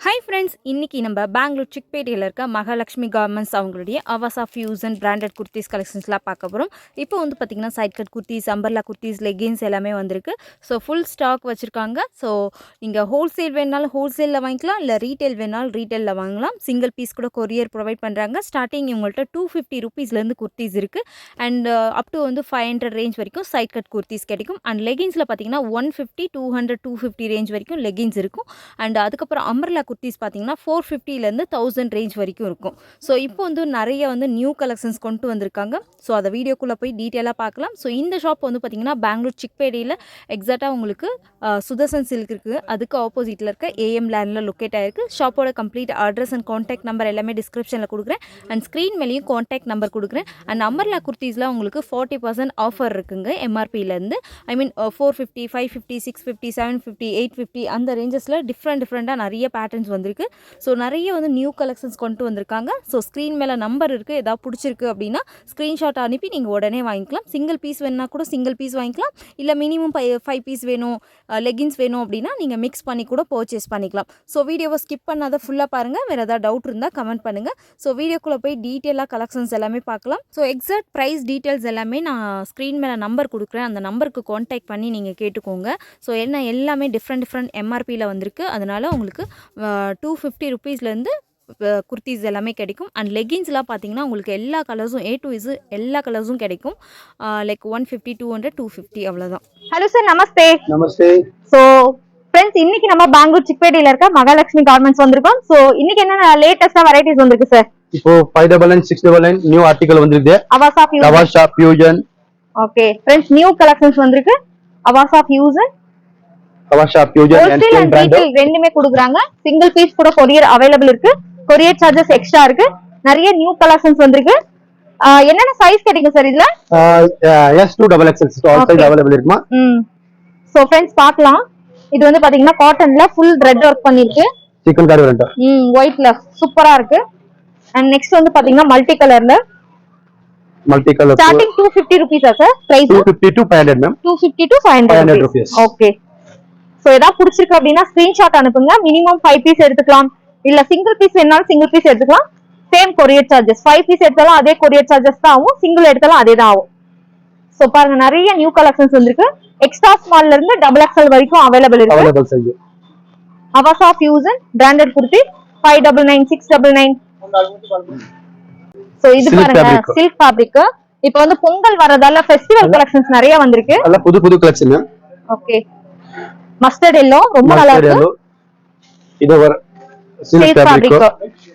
Hi friends, இன்றைக்கி நம்ம பெங்களூர் சிக்பேட்டையில் இருக்க மகாலட்சுமி கார்மெண்ட்ஸ் அவங்களுடைய அவாசா ஃபியூசன் பிராண்டட் குர்த்திஸ் கலெக்ஷன்ஸ்லாம் பார்க்க போகிறோம். இப்போ வந்து பார்த்திங்கன்னா side cut kurtis, umbrella kurtis, leggings எல்லாமே வந்திருக்கு. ஸோ ஃபுல் ஸ்டாக் வச்சுருக்காங்க. ஸோ நீங்கள் ஹோல்சேல் வேணாலும் ஹோல்சேலில் வாங்கிக்கலாம், இல்லை ரீட்டைல் வேணாலும் ரீட்டைலில் வாங்கலாம். சிங்கிள் பீஸ் கூட கொரியர் ப்ரொவைட் பண்ணுறாங்க. ஸ்டார்டிங் இவங்கள்ட்ட 250 ருபீஸ்லேருந்து குர்த்திஸ் இருக்குது. அண்ட் அப் டு வந்து 500 ரேஞ்ச் வரைக்கும் சைட் கட் குர்த்திஸ் கிடைக்கும். அண்ட் லெகின்ஸில் பார்த்திங்கன்னா 150, 200, 250 ரேஞ்ச் வரைக்கும் லெகின்ஸ் இருக்கும். அண்ட் அதுக்கப்புறம் அம்பர்லா குர்த்திஸ் பார்த்தீங்கன்னா 450லேருந்து 1000 ரேஞ்ச் வரைக்கும் இருக்கும். ஸோ இப்போ வந்து நிறைய வந்து நியூ கலெக்ஷன்ஸ் கொண்டு வந்திருக்காங்க. ஸோ அதை வீடியோக்குள்ளே போய் டீட்டெயிலாக பார்க்கலாம். ஸோ இந்த ஷாப் வந்து பார்த்திங்கன்னா பெங்களூர் சிக்பேட்டையில் எக்ஸாக்டாக உங்களுக்கு சுதர்சன் சில்க் இருக்குது. அதுக்கு ஆப்போசிட்டில் இருக்க ஏஎம் லேண்டில் லொக்கேட் ஆகிருக்கு. ஷாப்போட complete address and contact number எல்லாமே டிஸ்கிரிப்ஷனில் கொடுக்குறேன். அண்ட் ஸ்க்ரீன் மேலேயும் காண்டாக்ட் நம்பர் கொடுக்குறேன். அண்ட் அம்பர்லா குர்த்திஸில் உங்களுக்கு 40% ஆஃபர் இருக்குங்க எம்ஆர்பியிலேருந்து. ஐ மீன் 450, 550, 650, 750, 850 அந்த ரேஞ்சஸில் டிஃப்ரெண்ட்டாக நிறைய பேட்டர்ன்ஸ் வந்திருக்கு. ஸோ நிறைய வந்து நியூ கலெக்ஷன்ஸ் கொண்டு வந்திருக்காங்க. ஸோ ஸ்க்ரீன் மேலே நம்பர் இருக்குது. ஏதாவது பிடிச்சிருக்கு அப்படின்னா ஸ்க்ரீன்ஷாட் அனுப்பி நீங்கள் உடனே வாங்கிக்கலாம். சிங்கிள் பீஸ் வேணுன்னா கூட சிங்கிள் பீஸ் வாங்கிக்கலாம். இல்லை மினிமம் 5 பீஸ் வேணும், லெகின்ஸ் வேணும் அப்படின்னா நீங்கள் மிக்ஸ் பண்ணி கூட பர்ச்சேஸ் பண்ணிக்கலாம். ஸோ வீடியோவை ஸ்கிப் பண்ணாத ஃபுல்லாக பாருங்கள். வேறு ஏதாவது டவுட் இருந்தால் கமெண்ட் பண்ணுங்கள். ஸோ வீடியோக்குள்ளே போய் டீட்டெயிலாக கலெக்ஷன்ஸ் எல்லாமே பார்க்கலாம். ஸோ எக்ஸாக்ட் ப்ரைஸ் டீட்டெயில்ஸ் எல்லாமே நான் ஸ்க்ரீன் மேலே நம்பர் கொடுக்குறேன். அந்த நம்பருக்கு காண்டாக்ட் பண்ணி நீங்கள் கேட்டுக்கோங்க. ஸோ என்ன எல்லாமே டிஃப்ரெண்ட் எம்ஆர்பியில் வந்திருக்கு. அதனால் உங்களுக்கு 250 ருபீஸ்லேருந்து குர்த்திஸ் எல்லாமே கிடைக்கும். அண்ட் லெகின்ஸ்லாம் பார்த்தீங்கன்னா உங்களுக்கு எல்லா கலர்ஸும் A to Z எல்லா கலர்ஸும் கிடைக்கும். லைக் 150, 200, 250 அவ்வளோதான். ஹலோ சார், நமஸ்தே. நமஸ்தே. ஸோ ஃப்ரெண்ட்ஸ், இன்னைக்கு நம்ம பெங்களூர் சிக்பேட்டையில் இருக்க மகாலட்சுமி கார்மெண்ட்ஸ் வந்திருக்கோம். ஸோ இன்னைக்கு என்ன லேட்டஸ்டா வெரைட்டிஸ் வந்திருக்கு சார்? இப்போ 599, 699 நியூ ஆர்டிகல் வந்திருக்கு. Avaasa fusion. Okay friends, new collections வந்திருக்கு. அவாசா ஃபியூஷன் and retail ரெண்டுமே கொடுக்குறாங்க. சிங்கிள் பீஸ் கூட கொரியர் அவைலபிள் இருக்கு. கொரியர் சார்ஜஸ் எக்ஸ்ட்ரா இருக்கு. நிறைய நியூ கலெக்ஷன்ஸ் வந்திருக்கு. என்னென்ன சைஸ் கிடைக்கும் சார் இதுல? S2 XXL all size available இருக்குமா? சோ फ्रेंड्स பார்க்கலாம். இது வந்து பாத்தீங்கன்னா காட்டன்ல ஃபுல் த்ரெட் வர்க் பண்ணிருக்கு. சிக்கன் கார்டு வரண்டா. ஒயிட்ல சூப்பரா இருக்கு. அண்ட் நெக்ஸ்ட் வந்து பாத்தீங்கன்னா மல்டி கலர்ல ஸ்டார்டிங் 250 ரூபீஸா sir? Price 250 to 500 ma'am. 250 to 500 rupees. Okay. So ஏதாவது பிடிச்சிருக்கு அப்படின்னா ஸ்கிரீன்ஷாட் அனுப்புங்க. மினிமம் 5 பீஸ் எடுத்துக்கலாம். இல்ல சிங்கிள் பீஸ் வேணாலும் சிங்கிள் பீஸ் எடுத்துக்கலாம். Same courier charges. 5 பீஸ் எடுத்தாலும் அதே கொரியர் சார்ஜஸ் தான் ஆகும். சிங்கிள் எடுத்தாலும் அதே தான் ஆகும். சோ பாருங்க, நிறைய நியூ கலெக்ஷன்ஸ் வந்திருக்கு. எக்ஸ்ட்ரா ஸ்மால்ல இருந்து XXL வரைக்கும் அவைலபிள் இருக்கு. Avaasa fusion branded kurti 599, 699. So இது பாருங்க, சில்க் ஃபேப்ரிக். இப்போ வந்து பொங்கல் வரதால ஃபெஸ்டிவல் கலெக்ஷன்ஸ் நிறைய வந்திருக்கு. நல்ல புது கலெக்ஷன். ஓகே. மஸ்டர்ட் எல்லோ ரொம்ப நல்லா இருக்கு. இது வர சில்க் ஃபேப்ரிக்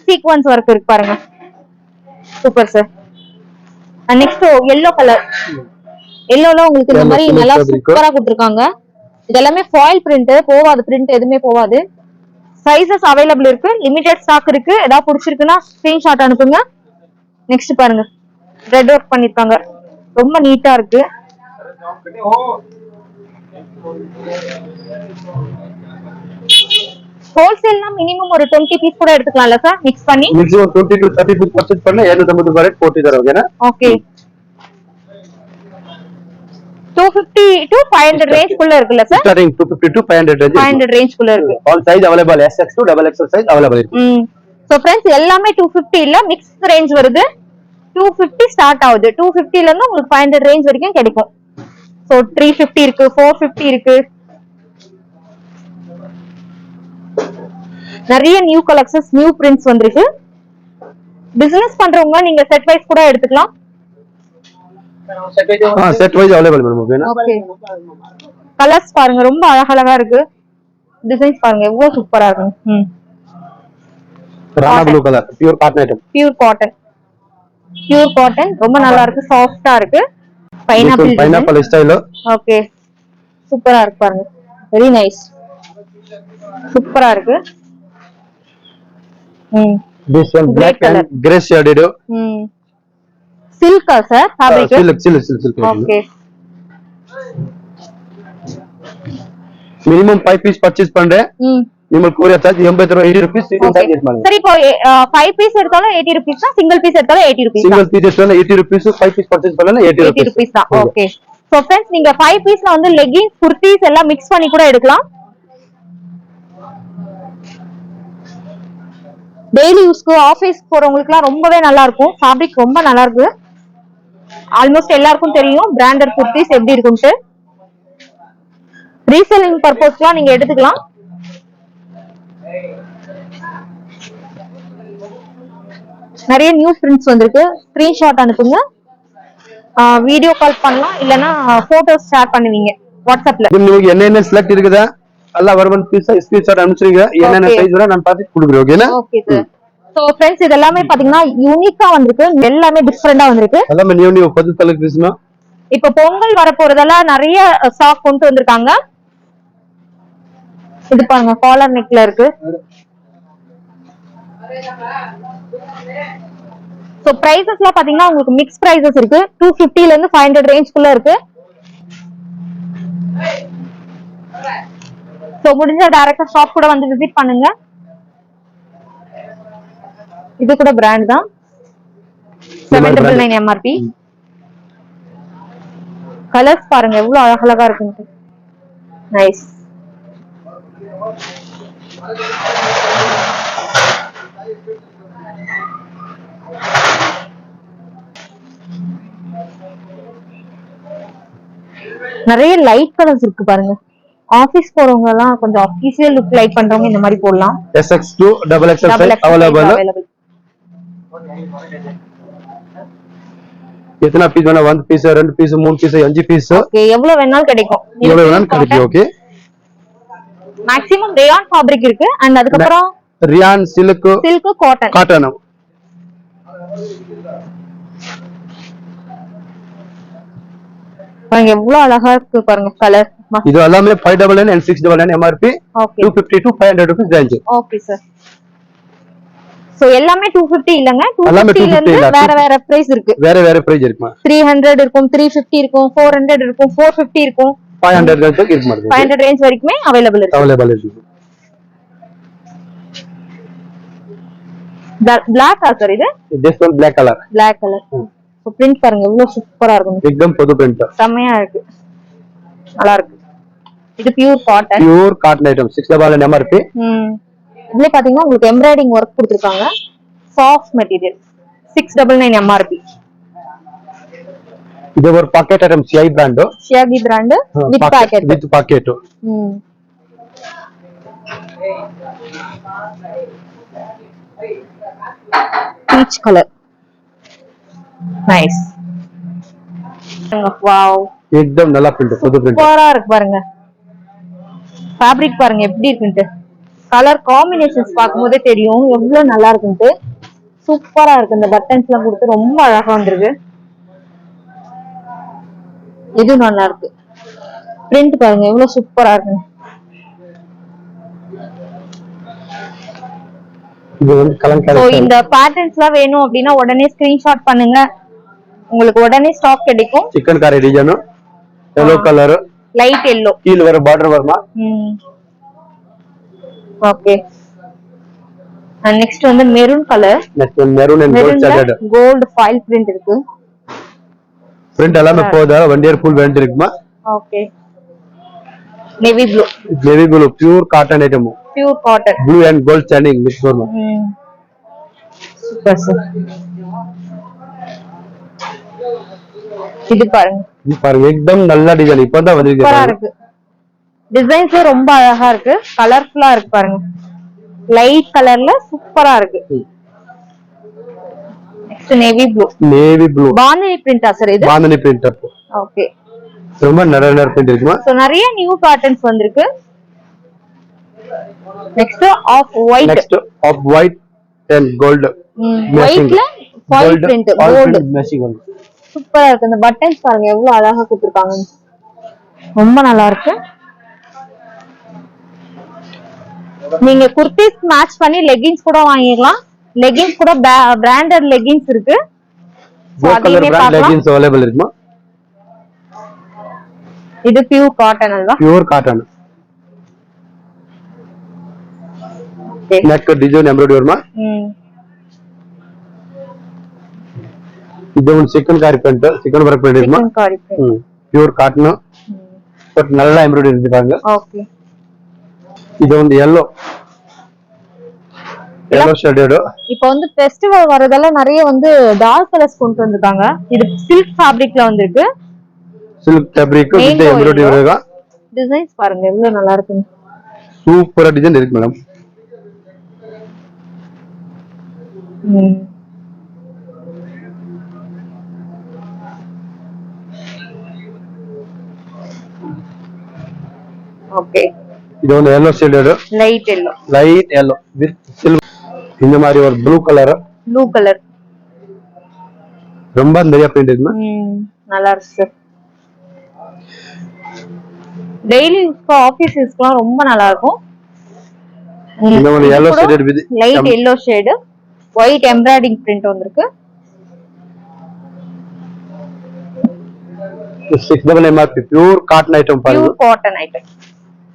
சீக்வென்ஸ் வர்க் இருக்கு பாருங்க. Super sir. And next yellow colour. yellowல உங்களுக்கு இந்த மாதிரி நல்லா சூப்பரா கொடுத்திருக்காங்க. இதெல்லாம் ஃபாயில் பிரிண்ட், போவாது பிரிண்ட் எதுமே போவாது. சைஸஸ் அவைலபிள் இருக்கு. லிமிடெட் ஸ்டாக் இருக்கு. ஏதாவது பிடிச்சிருக்குன்னா ஸ்கிரீன்ஷாட் அனுப்புங்க. நெக்ஸ்ட் பாருங்க, ரெட் ஒர்க் பண்ணிருக்காங்க. ரொம்ப நீட்டா இருக்கு. ஹோல்சேல்னா மினிமம் ஒரு 20 பீஸ் கூட எடுத்துக்கலாம்ல சார்? மிக்ஸ் பண்ணி மேக்ஸिमम 20 to 30 பீஸ் பர்ச்சேஸ் பண்ணா 750 ரூபாய் ரேட் போட்டு தரோம். ஓகேனா? ஓகே. 250 to 500 ரேஞ்ச் குள்ள இருக்குல்ல சார்? ஸ்டார்டிங் 250 to 500 ரேஞ்ச் குள்ள இருக்கு. All size available. SX to XXL size available இருக்கு. சோ फ्रेंड्स, எல்லாமே 250 இல்ல மிக்ஸ் ரேஞ்ச் வருது. 250 ஸ்டார்ட் ஆகுது. 250ல இருந்து உங்களுக்கு 500 ரேஞ்ச் வரைக்கும் கிடைக்கும். சோ 350 இருக்கு, 450 இருக்கு. நிறைய நியூ கலெக்ஷன்ஸ், நியூ பிரிண்ட்ஸ் வந்திருக்கு. பிசினஸ் பண்றவங்க நீங்க செட் வைஸ் கூட எடுத்துக்கலாம். Set wise available ma'am. ஓகேனா? ஓகே. கலர்ஸ் பாருங்க, ரொம்ப அழகழகா இருக்கு. டிசைன்ஸ் பாருங்க எவ்வளவு சூப்பரா இருக்கு. ராணா blue colour pure cotton item. Pure cotton ரொம்ப நல்லா இருக்கு. சாஃப்ட்டா இருக்கு. Pineapple style. ஓகே. சூப்பரா இருக்கு பாருங்க. Very nice. சூப்பரா இருக்கு. This one black and gray shaded. Silk sir, fabric. Silk. Okay. Minimum 5 piece purchase பண்றேன். உங்களுக்கு courier charge 80 rupees. சரி, இப்போ 5 பீஸ் எடுத்தாலும் 80 rupees தான். சிங்கிள் பீஸ் எடுத்தாலும் 80 rupees. சிங்கிள் பீஸ் எடுத்தாலும் 80 rupees. 5 piece purchase பண்ணா 80 rupees தான். ஓகே. சோ फ्रेंड्स, நீங்க 5 பீஸ்ல வந்து லெகின்ஸ், குர்தீஸ் எல்லாம் மிக்ஸ் பண்ணி கூட எடுக்கலாம். டெய்லி யூஸ்க்கு ஆபீஸ் போறவங்களுக்குலாம் ரொம்பவே நல்லா இருக்கும். ஃபேப்ரிக் ரொம்ப நல்லா இருக்கு. ஆல்மோஸ்ட் எல்லாருக்கும் தெரியும் பிராண்டட் குர்த்திஸ் எப்படி இருக்கும்ட்டு. ரீசெல்லிங் பர்பஸ்க்குலாம் நீங்க எடுத்துக்கலாம். நிறைய நியூ பிரிண்ட்ஸ் வந்திருக்கு. ஸ்கிரீன்ஷாட் அனுப்புங்க, வீடியோ கால் பண்ணலாம், இல்லனா போட்டோஸ் ஷேர் பண்ணுவீங்க வாட்ஸ்அப்ல. உங்களுக்கு என்னென்ன செலக்ட் இருக்குதா எல்லாம் வருவன் ஸ்கிரீன்ஷாட் அனுப்பிச்சிருங்க. என்னென்ன சைஸ் வர நான் பார்த்து கொடுக்குறேன். ஓகேனா? Okay sir. சோ फ्रेंड्स இது எல்லாமே பாத்தீங்கன்னா யூனிக்கா வந்திருக்கு. எல்லாமே டிஃபரெண்டா வந்திருக்கு. எல்லாமே நியூ புது கலெக்ஷன்ஸ்னா. இப்போ பொங்கல் வர போறதெல்லாம் நிறைய ஸ்டாக் கொண்டு வந்திருக்காங்க. இது பாருங்க காலர் நெக்ல இருக்கு. சோ பிரைசஸ்லாம் பாத்தீங்கன்னா உங்களுக்கு மிக்ஸ் பிரைசஸ் இருக்கு. 250 ல இருந்து 500 ரேஞ்ச்க்குள்ள இருக்கு. சோ முடிஞ்சா டைரக்டா ஷாப் கூட வந்து விசிட் பண்ணுங்க. இது கூட பிராண்ட் தான். 799 MRP. கலர்ஸ் பாருங்க எவ்வளவு அழகழகா இருக்குன்னு. நைஸ். நிறைய லைட் கலர்ஸ் இருக்கு பாருங்க. ஆபீஸ் போறவங்க எல்லாம் கொஞ்சம் ஆபீஷியல் லுக் லைட் பண்றவங்க இந்த மாதிரி போடலாம். SX2 XXL available. எத்தனை பீஸ் வேணா 1 piece 2 piece 3 piece 5 piece okay எவ்வளவு வேணாலும் கிடைக்கும். எவ்வளவு வேணாலும் கிடைக்கும். ஓகே மேக்ஸिमम ரேயான் ஃபேப்ரிக் இருக்கு. அண்ட் அதுக்கு அப்புறம் ரியான் சில்க் காட்டன். பாருங்க எவ்வளவு அழகா இருக்கு பாருங்க கலர். இது எல்லாமே 599 and 699 MRP. 250 to 500 rupees range. Okay sir. So எல்லாமே 250 இல்லங்க. 250 ல இருந்து வேற வேற பிரைஸ் இருக்கு. வேற வேற பிரைஸ் இருக்கு. 300 இருக்கும், 350 இருக்கும், 400 இருக்கும், 450 இருக்கும், 500 வரைக்கும் இருக்கு மாதிரி. 500 ரேஞ்ச் வரைக்குமே அவைலபிள் இருக்கு. Black சார் இது? This one black color. So print பாருங்க எவ்வளவு சூப்பரா இருக்கு. एकदम புது பிரிண்ட். செமையா இருக்கு. நல்லா இருக்கு. இது பியூர் காட்டன் ஐட்டம் 699 MRP. இதுல பாத்தீங்கன்னா உங்களுக்கு எம்ப்ராய்டிங் வர்க் கொடுத்திருக்காங்க. Soft material 699 MRP. இது ஒரு pocket item Siyaki brand with pocket. Peach colour. Nice. Wow एकदम நல்லா பிரிண்ட் புது பிரிண்ட். சூப்பரா இருக்கு பாருங்க. ஃபேப்ரிக் பாருங்க எப்படி இருக்குன்னு. கலர் காம்பினேஷன்ஸ் பாக்கும்போதே தெரியும் எவ்வளவு நல்லா இருக்குன்னு. சூப்பரா இருக்கு. இந்த பட்டன்ஸ்லாம் கொடுத்து ரொம்ப அழகா வந்திருக்கு. இது நல்லா இருக்கு. பிரிண்ட் பாருங்க எவ்வளவு சூப்பரா இருக்கு. இது வந்து கலங்கரை. சோ இந்த பேட்டர்ன்ஸ்லாம் வேணும் அப்படினா உடனே ஸ்கிரீன்ஷாட் பண்ணுங்க. உங்களுக்கு உடனே ஸ்டாக் கிடைக்கும். சிக்கன் காரி design, yellow colour, light yellow. கீழ வர border வருமா? ஓகே. and next வந்து maroon colour. next one maroon and gold shaded. gold foil print இருக்கு. print எல்லாமே போதா one year full warranty இருக்குமா? Okay. navy blue pure cotton item. blue and gold shining mix வருமா? Super sir. இது பாருங்க एकदम நல்ல டிசைன். இப்போதான் வந்திருக்கு. சூப்பரா இருக்கு. டிசைன்ஸ் ரொம்ப அழகா இருக்கு. கலர்ஃபுல்லா இருக்கு பாருங்க. லைட் கலர்ல சூப்பரா இருக்கு. நெக்ஸ்ட் நேவி ப்ளூ பாந்தினி பிரிண்டா சார் இது? பாந்தினி பிரிண்ட். ஓகே. ரொம்ப நிறைய பிரிண்ட் இருக்குமா? சோ நிறைய நியூ பேட்டர்ன்ஸ் வந்திருக்கு. Next off white and gold. ஒயிட்ல foil print gold மேட்சிங். சூப்பரா இருக்கு. இந்த பட்டன்ஸ் பாருங்க எவ்வளவு அழகா கொடுத்திருக்காங்க. ரொம்ப நல்லா இருக்கு. நீங்க குர்தீஸ் மேட்ச் பண்ணி லெகின்ஸ் கூட வாங்கிக்கலாம். லெகின்ஸ் கூட பிராண்டட் லெகின்ஸ் இருக்கு. கலர் பிராண்ட் லெகின்ஸ் அவேலபிள் இருக்குமா? இது pure cotton halwa? Pure cotton. neck design embroidery வருமா? இது ஒரு சிக்கன் காரி பிரிண்ட், சிக்கன் வர்க் பிரிண்ட் இருக்குமா? பியூர் காட்டன் பட் நல்ல எம்ப்ராய்டரி இருக்காங்க. ஓகே. இது வந்து yellow yellow shaded. இப்போ வந்து ஃபெஸ்டிவல் வரதெல்லாம் நிறைய வந்து டார்க் கலர்ஸ் கொண்டு வந்திருக்காங்க. இது சில்க் ஃபேப்ரிக்ல வந்திருக்கு. சில்க் ஃபேப்ரிக் வித் எம்ப்ராய்டரி வருங்க. டிசைன்ஸ் பாருங்க எவ்வளவு நல்லா இருக்கு. சூப்பரா டிசைன் இருக்கு மேடம். ஓகே. இது வந்து yellow shaded. Light yellow. Light yellow with silver. இந்த மாதிரி ஒரு ப்ளூ கலர். Blue colour. ரொம்ப நிறைய பிரிண்ட் இருக்கு. நல்லா இருக்கு. டெய்லி யூஸ்க்கு ஆபீஸ் யூஸ்க்குலாம் ரொம்ப நல்லா இருக்கும். இந்த ஒரு yellow shaded with light yellow shade white embroidering print வந்திருக்கு. 6 MRP pure cotton item பாருங்க. Pure cotton item.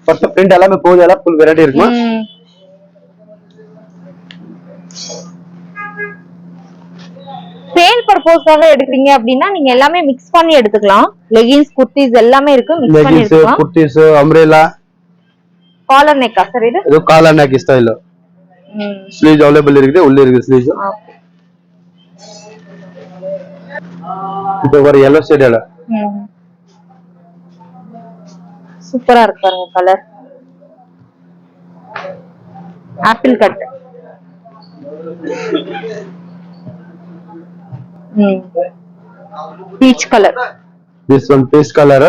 But print எல்லாமே போகுது எல்லாம் full variety இருக்குமா. சேல் பர்பஸ்க்காக எடுக்கிறீங்க அப்படினா நீங்க எல்லாமே mix பண்ணி எடுத்துக்கலாம். லெகின்ஸ் குர்தீஸ் எல்லாமே இருக்கு mix பண்ணி எடுத்துக்கலாம். Leggings kurtis umbrella collar neck sir இது collar neck style. Sleeve available இருக்குது உள்ள இருக்கு ஸ்லீவ். இது ஒரு yellow shade அல. சூப்பரா இருக்கு பாருங்க colour. Apple cut. peach color. This one peach color.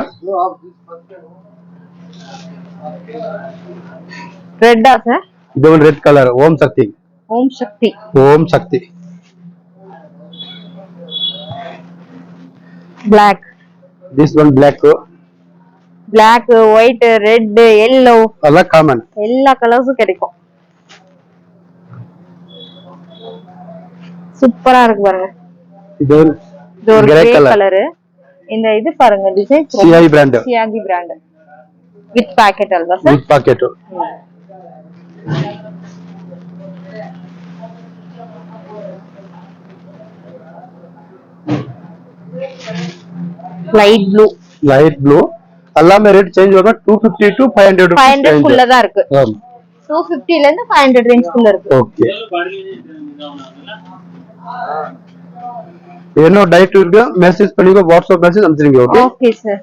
Red sir. This one red color. Om Shakti. Om Shakti. Om Shakti. Black. This one black. Black, white, red, yellow. All common. எல்லா கலர்ஸும் கிடைக்கும். சூப்பரா இருக்கு பாருங்க. இது ஒரு grey colour. இந்த இது பாருங்க design Siyaki brand. Siyaki brand. With pocket அல்வா sir? With pocket. Light blue. Light blue. எல்லாமே ரேட் சேஞ்ச் ஆகும். 250 to 500 500 குள்ள தான் இருக்கு. 250 ல இருந்து 500 ரேஞ்ச் குள்ள இருக்கு. ஓகே. என்ன டைட் இருக்கு மெசேஜ் பண்ணுங்க வாட்ஸ்அப் மெசேஜ் அனுப்பிடுங்க. Okay okay sir.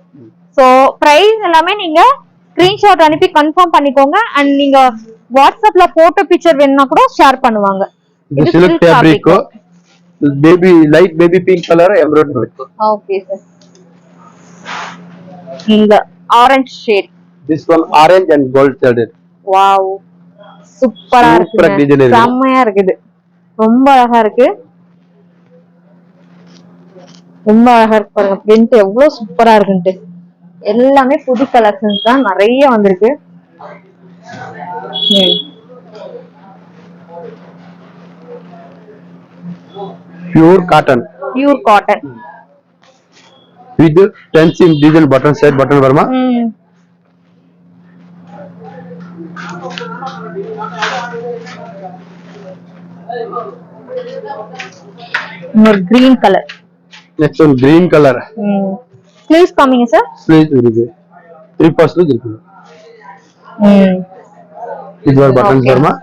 So price எல்லாமே நீங்க ஸ்கிரீன்ஷாட் அனுப்பி கன்ஃபார்ம் பண்ணிக்கோங்க. அண்ட் நீங்க வாட்ஸ்அப்ல போட்டோ பிக்சர் வேணும்னா கூட ஷேர் பண்ணுவாங்க. இது silk fabric. Baby light baby pink colour embroidery இருக்கு. Okay sir. இந்த orange shade. This one orange and gold shaded. Wow சூப்பரா இருக்கு. செம்மையா இருக்குது. ரொம்ப அழகா இருக்கு. ரொம்ப அழகா இருக்கு பாருங்க. பிரிண்ட் எவ்வளவு சூப்பரா இருக்குன்னு. எல்லாமே புது கலெக்ஷன்ஸ் தான் நிறைய வந்திருக்கு. Pure cotton. Pure cotton. With 10 seam digital button side button வருமா? ஒரு green color. Next one green color. Sleeves காமிங்க சார். Sleeves இருக்கு. 3% இருக்கு. இது ஒரு பட்டன்ஸ் வருமா?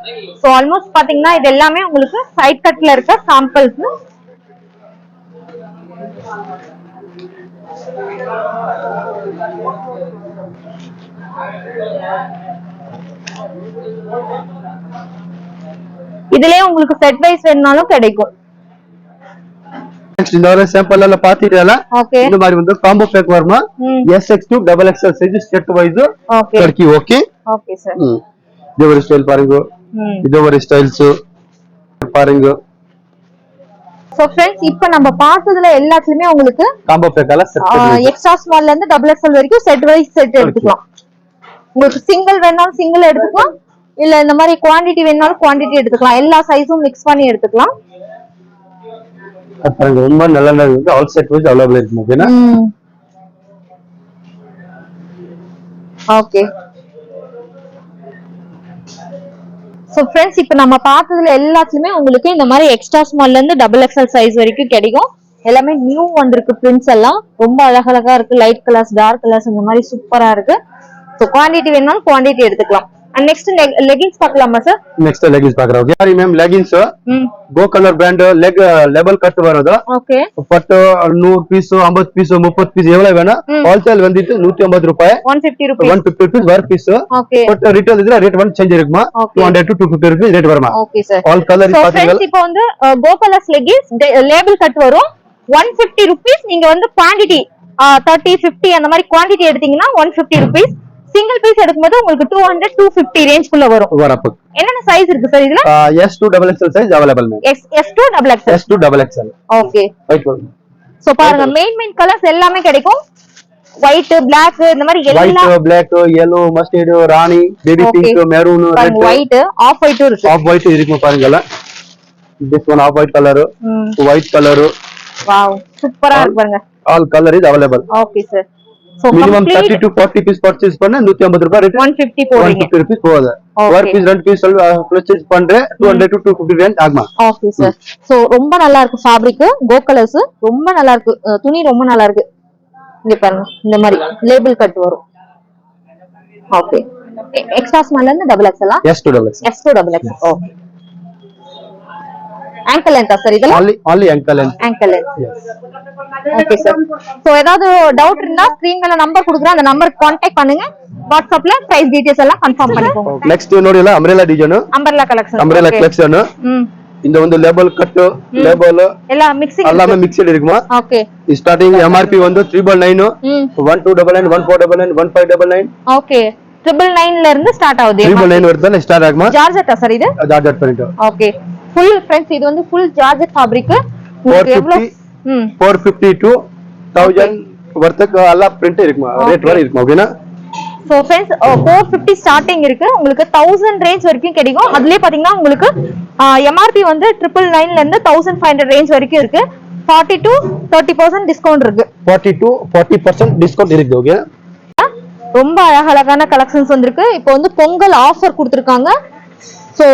சோ ஆல்மோஸ்ட் பாத்தீங்கன்னா இது எல்லாமே உங்களுக்கு சைடு கட்ல இருக்க சாம்பிள்ஸ். இதுலயே உங்களுக்கு செட் வைஸ் வேணும்னாலும் கிடைக்கும். இந்த ஒரு சாம்பிள்ல பாத்தீங்களா? இந்த மாதிரி வந்து காம்போ பேக் வருமா? SX2 double XL size set wise கர்க்கி. Okay okay sir. இது ஒரு ஸ்டைல் பாருங்க. இது ஒரு ஸ்டைல்ஸ் பாருங்க. சோ फ्रेंड्स இப்போ நம்ம பார்த்ததுல எல்லாத்துலயுமே உங்களுக்கு காம்போ பேக்கால செட் எக்ஸ்ட்ரா ஸ்மால்ல இருந்து டபுள் எக்ஸ்எல் வரைக்கும் செட் வைஸ் செட் எடுத்துக்கலாம். உங்களுக்கு சிங்கிள் வேணாலும் சிங்கிள் எடுத்துக்கலாம். இல்ல இந்த மாதிரி குவாண்டிட்டி வேணாலும் குவாண்டிட்டி எடுத்துக்கலாம். எல்லா சைஸும் மிக்ஸ் பண்ணி எடுத்துக்கலாம். பாருங்க ரொம்ப நல்லா இருக்கு. ஆல் செட் வைஸ் அவேலபிள் இருக்கு. ஓகேனா? ஓகே. சோ फ्रेंड्स இப்போ நம்ம பார்த்ததுல எல்லாத்துலயுமே உங்களுக்கு இந்த மாதிரி எக்ஸ்ட்ரா ஸ்மால்ல இருந்து டபுள் எக்ஸ்எல் சைஸ் வரைக்கும் கிடைக்கும். எல்லாமே நியூ வந்திருக்கு. பிரிண்ட்ஸ் எல்லாம் ரொம்ப அழகழகா இருக்கு. லைட் கலர்ஸ் டார்க் கலர்ஸ் இந்த மாதிரி சூப்பரா இருக்கு. சோ குவாண்டிட்டி வேணாலும் குவாண்டிட்டி எடுத்துக்கலாம். அண்ட் நெக்ஸ்ட் லெகின்ஸ் பார்க்கலாமா சார்? ನೆಕ್ಸ್ಟ್ ಲೆಗಿನ್ಸ್ ಪಾಕ್ರ okay sorry ma'am leggings go colour brand leg label cut ಬರೋದು ஓகே பட்டு 100 பீஸ் 50 பீஸ் 30 பீஸ் எவ்வளவு வேணும் ஹோல்சேல் வந்துட்டு 150 ரூபாய் 150 rupees 150 rupees per piece okay but retail இதுல ரேட் வந்து சேஞ்ச் இருக்குமா 200 to 250 rupees ரேட் வருமா ஓகே சார் ஆல் கலர் பாத்தீங்களா இப்போ வந்து கோ கலர்ஸ் லெகின்ஸ் லேபிள் கட் வரும் 150 rupees நீங்க வந்து குவாண்டிட்டி 30 50 அந்த மாதிரி குவாண்டிட்டி எடுத்தீங்கன்னா 150 rupees சிங்கிள் பீஸ் எடுக்கும்போது உங்களுக்கு 200 250 ரேஞ்ச் குள்ள வரும் வரப்பு என்னென்ன சைஸ் இருக்கு சார் இதுல S2 double XL size available ma'am S2 double XL S2 double XL okay right so பாருங்க மெயின் கலர்ஸ் எல்லாமே கிடைக்கும் ஒயிட் Black இந்த மாதிரி எல்லா white Black yellow mustard rani baby pink maroon red white off ஒயிட்டும் இருக்கு ஆஃப் ஒயிட் இருக்கு பாருங்க this one off white color white color wow சூப்பரா இருக்கு பாருங்க all color is available okay sir so minimum 30 to 40 piece purchase பண்ண 150 ரூபாய் rate 150 போடுறீங்க 150 rupees போகுது ஒரு பீஸ் ரெண்டு பீஸ் purchase பண்றேன் 200 to 250 ரேஞ்ச் ஆகுமா ஓகே சார் சோ ரொம்ப நல்லா இருக்கு ஃபேப்ரிக் கோ கலர்ஸ் ரொம்ப நல்லா இருக்கு துணி ரொம்ப நல்லா இருக்கு இங்க பாருங்க இந்த மாதிரி லேபிள் கட் வரும் ஓகே எக்ஸ்ட்ரா ஸ்மால்ல இருந்து double XL S2 double XL S2 double XL okay ankle length sir இதெல்லாம் only ankle length ankle length yes okay sir so ஏதாவது டவுட் இருந்தா ஸ்கிரீன் மேல நம்பர் கொடுக்குறேன் அந்த நம்பருக்கு கான்டாக்ட் பண்ணுங்க வாட்ஸ்அப்ல பிரைஸ் டீடைல்ஸ் எல்லாம் கன்ஃபார்ம் பண்ணிக்கோங்க next ನೋಡಿಲ್ಲ umbrella design umbrella collection umbrella collection இந்த வந்து லேபிள் கட் லேபிள் எல்லாம் மிக்சிங் எல்லாமே மிக்ஸ்ட் இருக்குமா ஓகே ஸ்டார்டிங் MRP வந்து 399 1299 1499 1599 ஓகே 999 ல இருந்து ஸ்டார்ட் ஆகுது 399 வரதுல ஸ்டார்ட் ஆகுமா ஜார்ஜெட்டா சார் இது georgette print okay full friends இது வந்து ஃபுல் ஜார்ஜெட் ஃபேப்ரிக் உங்களுக்கு எவ்வளவு 450 to 1000 வரதுக்கு எல்லா பிரிண்ட் இருக்குமா ரேட் வரை இருக்குமா ஓகேனா சோ फ्रेंड्स 450 ஸ்டார்டிங் இருக்கு உங்களுக்கு 1000 ரேஞ்ச் வரைக்கும் கிடைக்கும் அதுலயே பாத்தீங்கன்னா உங்களுக்கு MRP வந்து 999 ல இருந்து 1500 ரேஞ்ச் வரைக்கும் இருக்கு 40 to 30% டிஸ்கவுண்ட் இருக்கு 40 to 40% டிஸ்கவுண்ட் இருக்கு ஓகே ரொம்ப அழகான கலெக்ஷன்ஸ் வந்திருக்கு இப்போ வந்து பொங்கல் ஆஃபர் கொடுத்திருக்காங்க சோ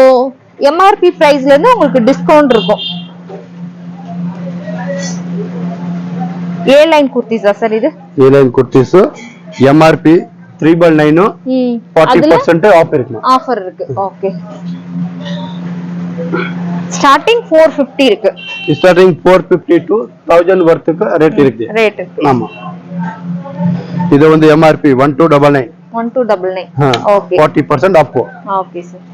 MRP பிரைஸ்ல இருந்து உங்களுக்கு டிஸ்கவுண்ட் இருக்கும் ஏ லைன் குர்த்திஸா சார் இது ஏ லைன் குர்த்திஸ் MRP 399 40% ஆஃப் இருக்குமா ஆஃபர் இருக்கு ஓகே ஸ்டார்டிங் 450 இருக்கு ஸ்டார்டிங் 450 to 1000 வரதுக்கு ரேட் இருக்கு ஆமா இது வந்து MRP 1299 okay 40% off okay sir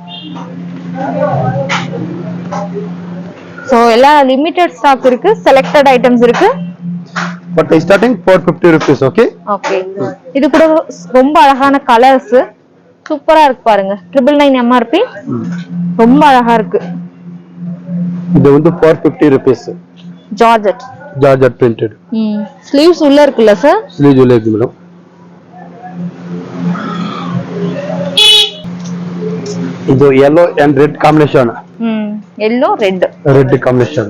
so எல்லா லிமிட்டட் ஸ்டாக் இருக்கு செலக்டட் ஐட்டம்ஸ் இருக்கு but starting 450 rupees okay okay இது கூட ரொம்ப அழகான கலர்ஸ் சூப்பரா இருக்கு பாருங்க 999 MRP ரொம்ப அழகா இருக்கு இது வந்து 450 rupees ஜார்ஜெட் printed ஸ்லீவ்ஸ் உள்ள இருக்குல்ல சார் ஸ்லீவ் உள்ள இருக்கு மேடம் இது yellow and red combination yellow red combination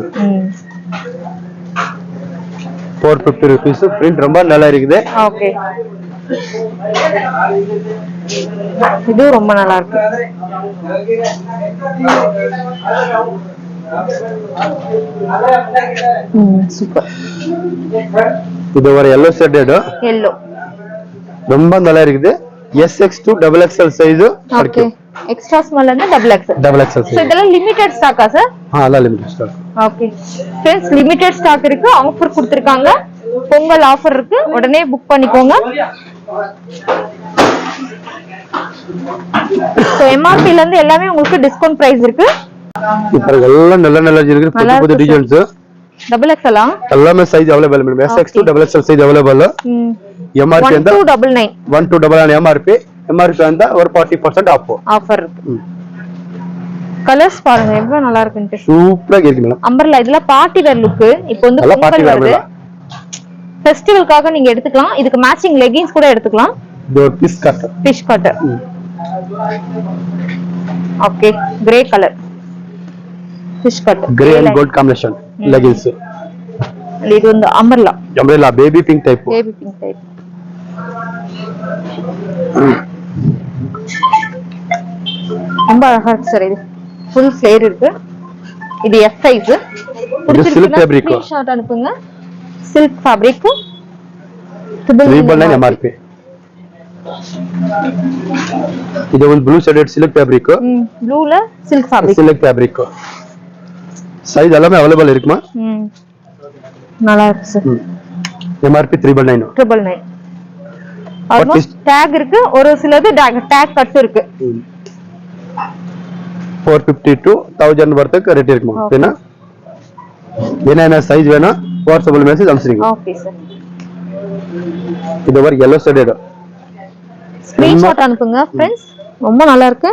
450 rupees print ரொம்ப நல்லா இருக்குது ஓகே இது ரொம்ப நல்லா இருக்கு சூப்பர் இது ஒரு yellow shaded yellow ரொம்ப நல்லா இருக்குது SX2 double XL size okay extra ஸ்மால்ல இருந்து double XL size சோ இதெல்லாம் லிமிட்டட் ஸ்டாக்கா சார் அதெல்லாம் limited stock okay friends limited stock இருக்கு ஆஃபர் கொடுத்திருக்காங்க பொங்கல் ஆஃபர் இருக்கு உடனே புக் பண்ணிக்கோங்க சோ MRP ல இருந்து எல்லாமே உங்களுக்கு டிஸ்கவுண்ட் பிரைஸ் இருக்கு இப்போ எல்லாம் நல்ல இருக்கு புது புது டிசைன்ஸ் double XL எல்லாமே size available ma'am SX2 double XL size available MRP அந்த 1299 MRP அந்த ஒரு 40% ஆஃபர் இருக்கு கலர்ஸ் பாருங்க எவ்வளவு நல்லா இருக்குன்னு சூப்பரா இருக்கு மேடம் அம்பர்லா இதெல்லாம் பார்ட்டி வேர் லுக் இப்போ வந்து பொங்கல் வருது ஃபெஸ்டிவல்காக நீங்க எடுத்துக்கலாம் இதுக்கு மேட்சிங் லெகின்ஸ் கூட எடுத்துக்கலாம் இது ஒரு fish cut okay grey colour fish cut grey and gold combination leggings இது வந்து அம்பர்லா பேபி பிங்க் டைப் ரொம்ப அழகா இருக்கு சார் இது ஃபுல் ஃபிளேர் இருக்கு இது S size silk fabric short அனுப்புங்க சில்க் ஃபேப்ரிக் 399 MRP இது வந்து ப்ளூ ஷேடட் சில்க் ஃபேப்ரிக். ப்ளூல silk fabric. Silk fabric. Size எல்லாமே அவைலபிள் இருக்குமா? நல்லா இருக்கு சார். MRP 399. 999. ஆல்மோஸ்ட் டேக் இருக்கு, ஒரு சிலது டேக் கட் இருக்கு. 450 to 1000 வரைக்கும் ரேட் இருக்குமா? ஓகேனா என்ன சைஸ் வேணா வாட்ஸ்அப்ல மெசேஜ் அனுப்பிடுங்க. Okay sir. இது ஒரு yellow shaded. ஸ்கிரீன்ஷாட் அனுப்புங்க फ्रेंड्स. ரொம்ப நல்லா இருக்கு.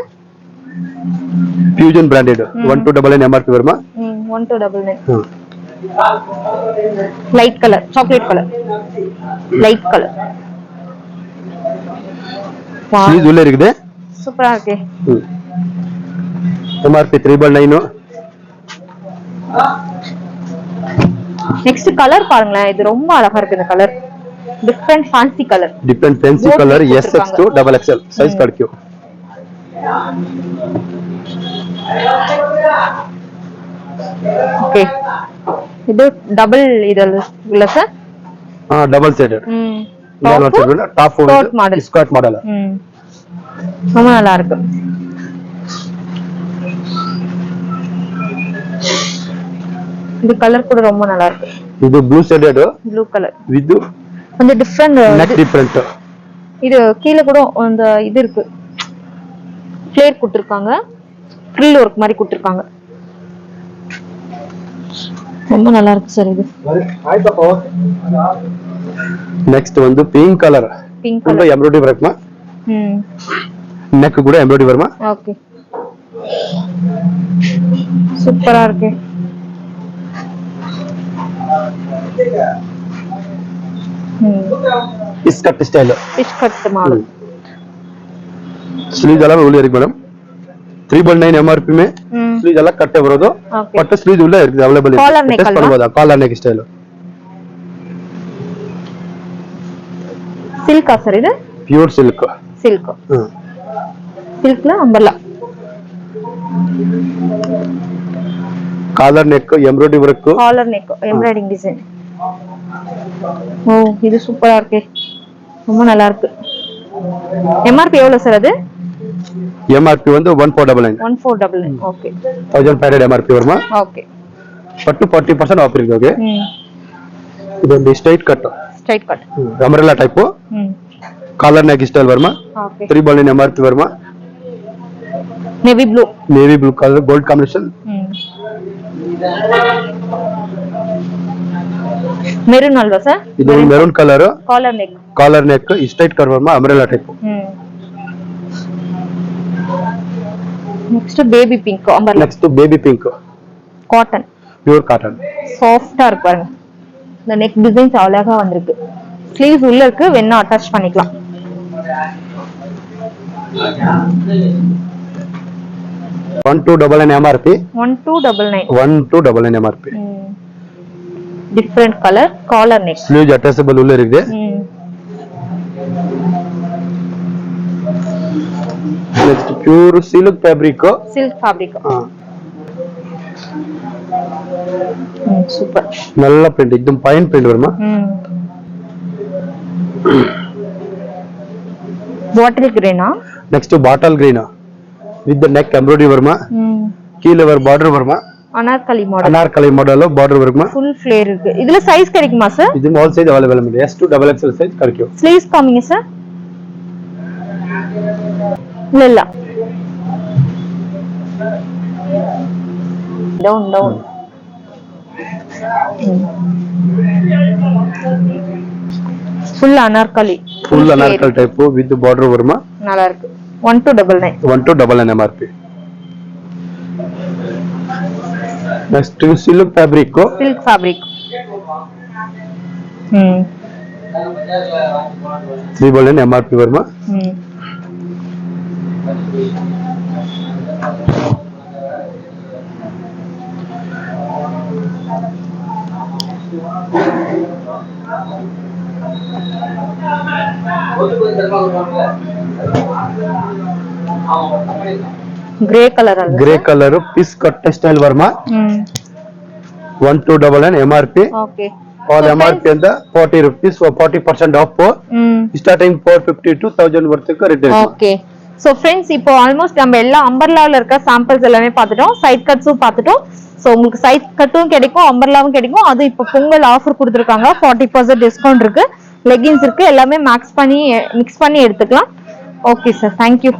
Fusion branded 1299 MRP வருமா? 1299. Light colour, chocolate colour. Light colour. Sleeve உள்ள இருக்குது. சூப்பரா இருக்கு. MRP 399. நெக்ஸ்ட் கலர் பாருங்களேன், இது ரொம்ப அழகா இருக்கு இந்த colour. Different fancy colour. Different fancy colour SX to XXL size கிடைக்கும். ஓகே. இது டபுள் இதல் இல்ல sir? Double shaded. Top model, skirt model. ரொம்ப நல்லா இருக்கு. இந்த கலர் கூட ரொம்ப நல்லா இருக்கு. இது blue shaded. Blue colour. With கொஞ்சம் டிஃபரண்ட் நெக் டிஃபரண்ட். இது கீழ கூட அந்த இது இருக்கு. ஃப்ளேர் கொடுத்திருக்காங்க. ஃப்ரில் ஒர்க் மாதிரி கொடுத்திருக்காங்க. ரொம்ப நல்லா இருக்கு சார் இது. நெக்ஸ்ட் வந்து pink colour. Pink colour embroidery வருமா? நெக் கூட எம்ப்ராய்டரி வருமா? ஓகே. சூப்பரா இருக்கு. Biscuit style. Biscuit model. Sleeve ಎಲ್ಲ ಉಳ್ಳಿ ಇருக்கு ಮೇಡಮ್. 399 MRP में ಸ್ಲೀವ್ ಎಲ್ಲ ಕಟ್ಟೆ ಬರೋದು. ಬಟ್ ಸ್ಲೀವ್ ಉಳ್ಳೆ ಇருக்கு ಅವೈಲೇಬಲ್ ಇದೆ. ಟೆಸ್ಟ್ ಮಾಡಬಹುದು. Collar neck style. Silk sir ಇದು? Pure silk. ಸಿಲ್ಕ್. ಸಿಲ್ಕ್ ಲ umbrella. Collar neck embroidery work. Collar neck embroidering design. ஓ இது சூப்பரா இருக்கு. ரொம்ப நல்லா இருக்கு. MRP எவ்வளவு சார் அது? MRP வந்து 1499. 1499. ஓகே. 1500 MRP வருமா? ஓகே. பட்டு 40% ஆஃபர் இருக்கு. ஓகே. இது வந்து straight cut. Straight cut. Umbrella type. Collar neck style வருமா? ஓகே. 399 MRP வருமா? Navy blue. Navy blue colour gold combination. Maroon அல்வா சார்? இது maroon colour. Collar neck. Collar neck straight cut வருமா? Umbrella type. Next baby pink umbrella. Next baby pink. Cotton. Pure cotton. சாஃப்ட்டா இருக்கு பாருங்க. இந்த neck designs அழகா வந்திருக்கு. Sleeves உள்ள இருக்கு, வேணா அட்டாச் பண்ணிக்கலாம். 1299 MRP. 1299. 1299 MRP. Different colour collar neck. Sleeve attachable உள்ள இருக்குது. Next pure silk fabric. Silk fabric. Super. நல்ல பிரிண்ட், एकदम ஃபைன் பிரிண்ட் வருமா? பாட்டில் கிரீனா? நெக்ஸ்ட் பாட்டில் கிரீனா வித் neck embroidery வருமா? கீழ வர border வருமா? அனார்கலி மாடல். அனார்கலி மாடல்ல border வருமா? ফুল ஃப்ளேர் இருக்கு. இதுல சைஸ் கிடைக்குமா சார்? இது ஆல் சைஸ் அவேலபிள் ಇದೆ. S to XXL சைஸ் கிடைக்கும். ஸ்லீவ்ஸ் காமிங்க சார். இல்ல down full Anarkali. Full Anarkali type with border வருமா? நல்லா இருக்கு. 1299. 1299 MRP. Next silk fabric. Silk fabric. 399 MRP வருமா? ग्रे कलर ಅಲ್ಲ grey colour piece cut style ವರ್ಮಾ 1299 MRP. ಓಕೆ. और MRP அந்த 40 rupees 40% off starting 450 to 1000 வரைக்கும் ரேட் இருக்கு. ஓகே. சோ फ्रेंड्स இப்போ ஆல்மோஸ்ட் நம்ம எல்லா அம்பர்லால இருக்க சாம்பிள்ஸ் எல்லாமே பார்த்துட்டோம். சைட் கட்ஸும் பார்த்துட்டோம். சோ உங்களுக்கு சைட் கட்டும் கிடைக்கும், அம்பர்லாவும் கிடைக்கும். அது இப்போ பொங்கல் ஆஃபர் கொடுத்திருக்காங்க. 40% டிஸ்கவுண்ட் இருக்கு. லெகின்ஸ் இருக்கு. எல்லாமே மிக்ஸ் பண்ணி எடுத்துக்கலாம். Okay sir, thank you.